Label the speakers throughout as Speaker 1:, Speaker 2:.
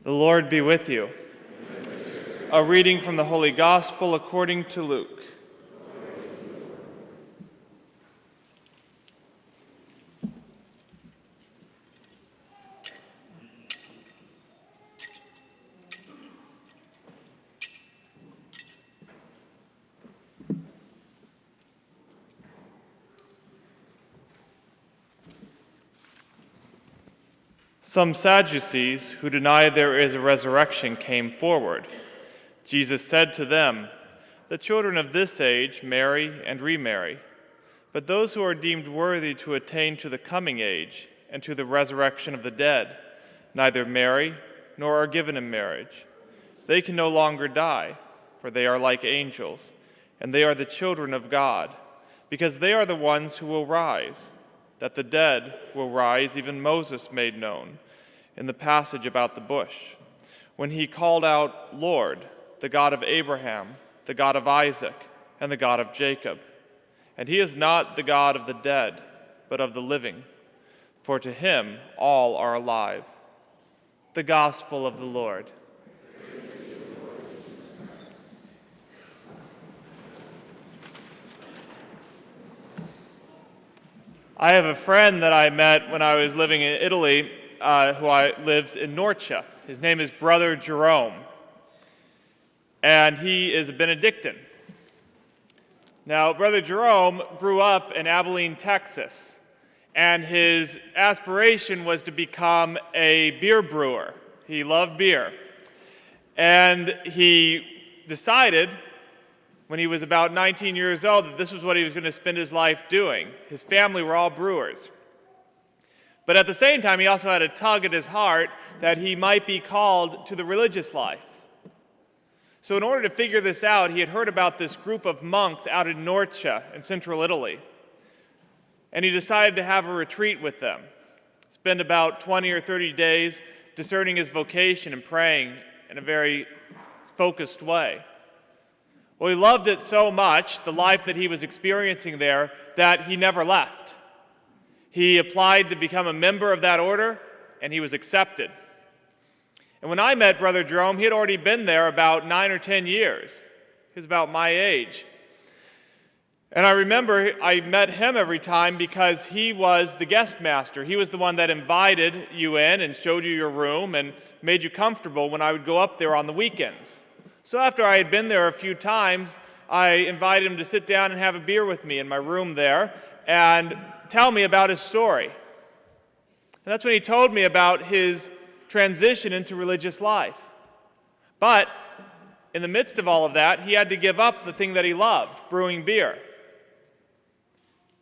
Speaker 1: The Lord be with you. A reading from the Holy Gospel according to Luke. Some Sadducees who denied there is a resurrection came forward. Jesus said to them, "The children of this age marry and remarry, but those who are deemed worthy to attain to the coming age and to the resurrection of the dead neither marry nor are given in marriage. They can no longer die, for they are like angels, and they are the children of God, because they are the ones who will rise. That the dead will rise, even Moses made known in the passage about the bush, when he called out, 'Lord, the God of Abraham, the God of Isaac, and the God of Jacob.' And he is not the God of the dead, but of the living, for to him all are alive." The Gospel of the Lord. I have a friend that I met when I was living in Italy who lives in Norcia. His name is Brother Jerome, and he is a Benedictine. Now, Brother Jerome grew up in Abilene, Texas, and his aspiration was to become a beer brewer. He loved beer, and he decided when he was about 19 years old that this was what he was going to spend his life doing. His family were all brewers. But at the same time, he also had a tug at his heart that he might be called to the religious life. So in order to figure this out, he had heard about this group of monks out in Norcia in central Italy. And he decided to have a retreat with them, spend about 20 or 30 days discerning his vocation and praying in a very focused way. Well, he loved it so much, the life that he was experiencing there, that he never left. He applied to become a member of that order, and he was accepted. And when I met Brother Jerome, he had already been there about 9 or 10 years. He was about my age. And I remember I met him every time because he was the guest master. He was the one that invited you in and showed you your room and made you comfortable when I would go up there on the weekends. So after I had been there a few times, I invited him to sit down and have a beer with me in my room there and tell me about his story. And that's when he told me about his transition into religious life. But in the midst of all of that, he had to give up the thing that he loved, brewing beer.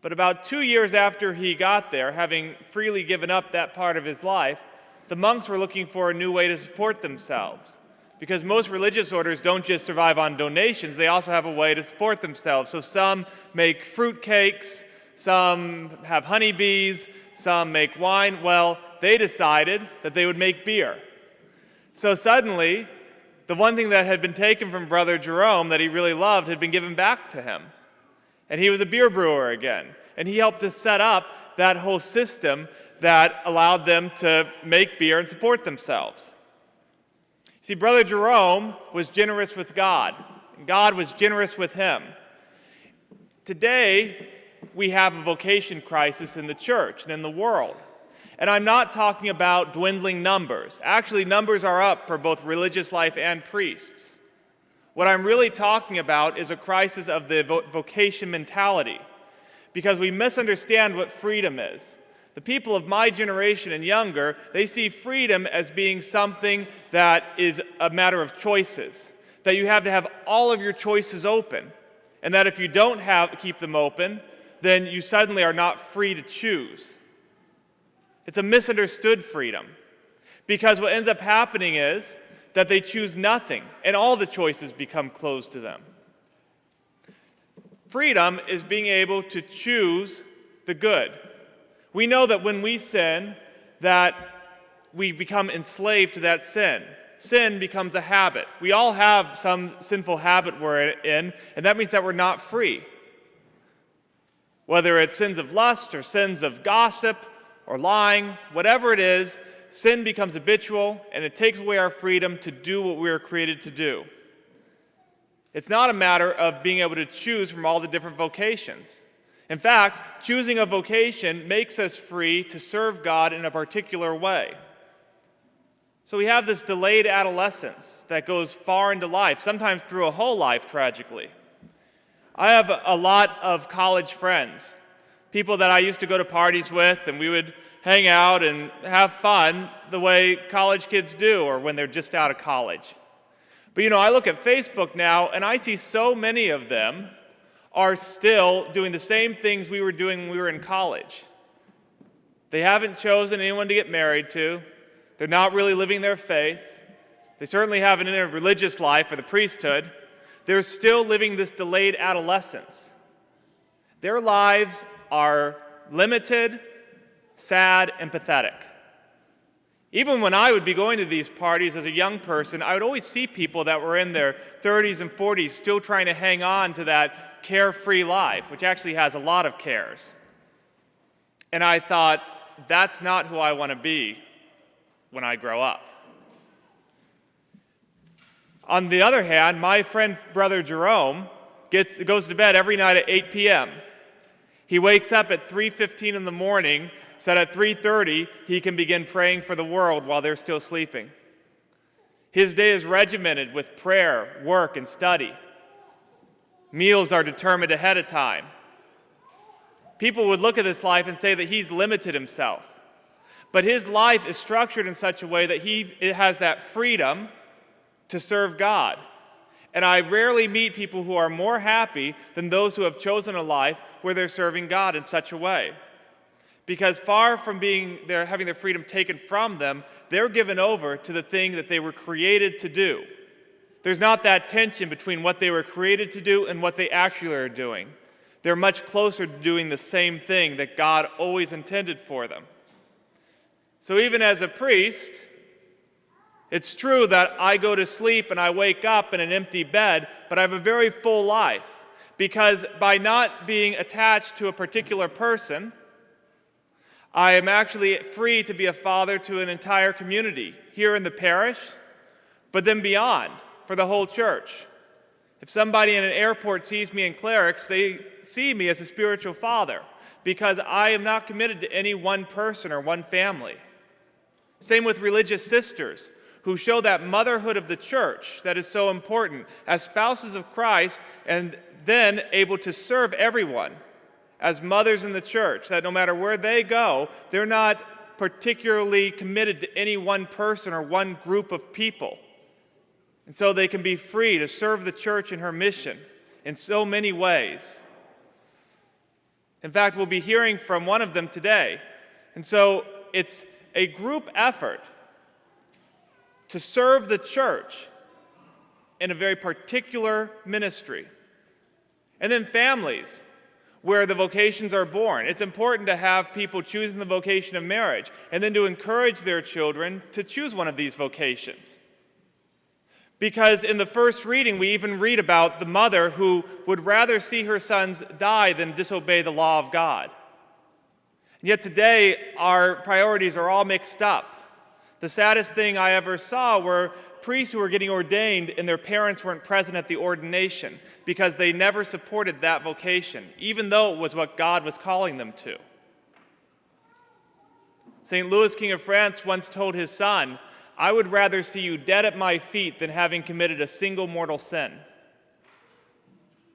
Speaker 1: But about 2 years after he got there, having freely given up that part of his life, the monks were looking for a new way to support themselves. Because most religious orders don't just survive on donations, they also have a way to support themselves. So some make fruit cakes, some have honeybees, some make wine. Well, they decided that they would make beer. So suddenly, the one thing that had been taken from Brother Jerome that he really loved had been given back to him. And he was a beer brewer again. And he helped to set up that whole system that allowed them to make beer and support themselves. See, Brother Jerome was generous with God, and God was generous with him. Today, we have a vocation crisis in the church and in the world. And I'm not talking about dwindling numbers. Actually, numbers are up for both religious life and priests. What I'm really talking about is a crisis of the vocation mentality, because we misunderstand what freedom is. The people of my generation and younger, they see freedom as being something that is a matter of choices, that you have to have all of your choices open, and that if you don't keep them open, then you suddenly are not free to choose. It's a misunderstood freedom, because what ends up happening is that they choose nothing, and all the choices become closed to them. Freedom is being able to choose the good. We know that when we sin, that we become enslaved to that sin. Sin becomes a habit. We all have some sinful habit we're in, and that means that we're not free. Whether it's sins of lust or sins of gossip or lying, whatever it is, sin becomes habitual and it takes away our freedom to do what we were created to do. It's not a matter of being able to choose from all the different vocations. In fact, choosing a vocation makes us free to serve God in a particular way. So we have this delayed adolescence that goes far into life, sometimes through a whole life, tragically. I have a lot of college friends, people that I used to go to parties with, and we would hang out and have fun the way college kids do, or when they're just out of college. But I look at Facebook now, and I see so many of them are still doing the same things we were doing when we were in college. They haven't chosen anyone to get married to. They're not really living their faith. They certainly haven't in a religious life or the priesthood. They're still living this delayed adolescence. Their lives are limited, sad, and pathetic. Even when I would be going to these parties as a young person, I would always see people that were in their 30s and 40s still trying to hang on to that carefree life, which actually has a lot of cares. And I thought, that's not who I want to be when I grow up. On the other hand, my friend, Brother Jerome, goes to bed every night at 8 p.m. He wakes up at 3:15 in the morning, so that at 3:30 he can begin praying for the world while they're still sleeping. His day is regimented with prayer, work, and study. Meals are determined ahead of time. People would look at this life and say that he's limited himself. But his life is structured in such a way that he has that freedom to serve God. And I rarely meet people who are more happy than those who have chosen a life where they're serving God in such a way. Because far from having their freedom taken from them, they're given over to the thing that they were created to do. There's not that tension between what they were created to do and what they actually are doing. They're much closer to doing the same thing that God always intended for them. So even as a priest, it's true that I go to sleep and I wake up in an empty bed, but I have a very full life. Because by not being attached to a particular person, I am actually free to be a father to an entire community here in the parish, but then beyond, for the whole church. If somebody in an airport sees me in clerics, they see me as a spiritual father, because I am not committed to any one person or one family. Same with religious sisters, who show that motherhood of the church that is so important as spouses of Christ, and then able to serve everyone as mothers in the church, that no matter where they go, they're not particularly committed to any one person or one group of people. And so they can be free to serve the church in her mission in so many ways. In fact, we'll be hearing from one of them today. And so it's a group effort to serve the church in a very particular ministry. And then families, where the vocations are born. It's important to have people choosing the vocation of marriage and then to encourage their children to choose one of these vocations. Because in the first reading, we even read about the mother who would rather see her sons die than disobey the law of God. And yet today, our priorities are all mixed up. The saddest thing I ever saw were priests who were getting ordained and their parents weren't present at the ordination because they never supported that vocation, even though it was what God was calling them to. St. Louis, King of France, once told his son, "I would rather see you dead at my feet than having committed a single mortal sin."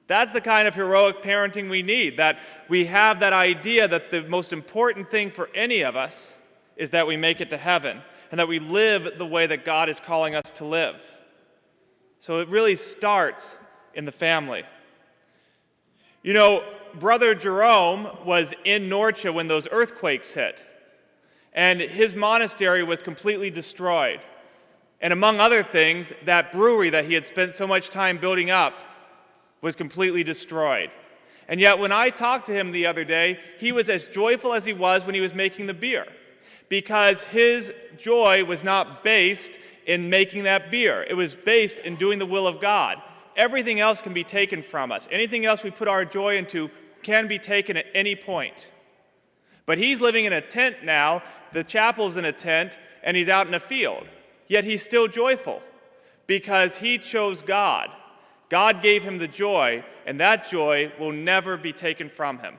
Speaker 1: That's the kind of heroic parenting we need, that we have that idea that the most important thing for any of us is that we make it to heaven and that we live the way that God is calling us to live. So it really starts in the family. Brother Jerome was in Norcia when those earthquakes hit, and his monastery was completely destroyed. And among other things, that brewery that he had spent so much time building up was completely destroyed. And yet when I talked to him the other day, he was as joyful as he was when he was making the beer, because his joy was not based in making that beer. It was based in doing the will of God. Everything else can be taken from us. Anything else we put our joy into can be taken at any point. But he's living in a tent now, the chapel's in a tent, and he's out in a field. Yet he's still joyful because he chose God. God gave him the joy, and that joy will never be taken from him.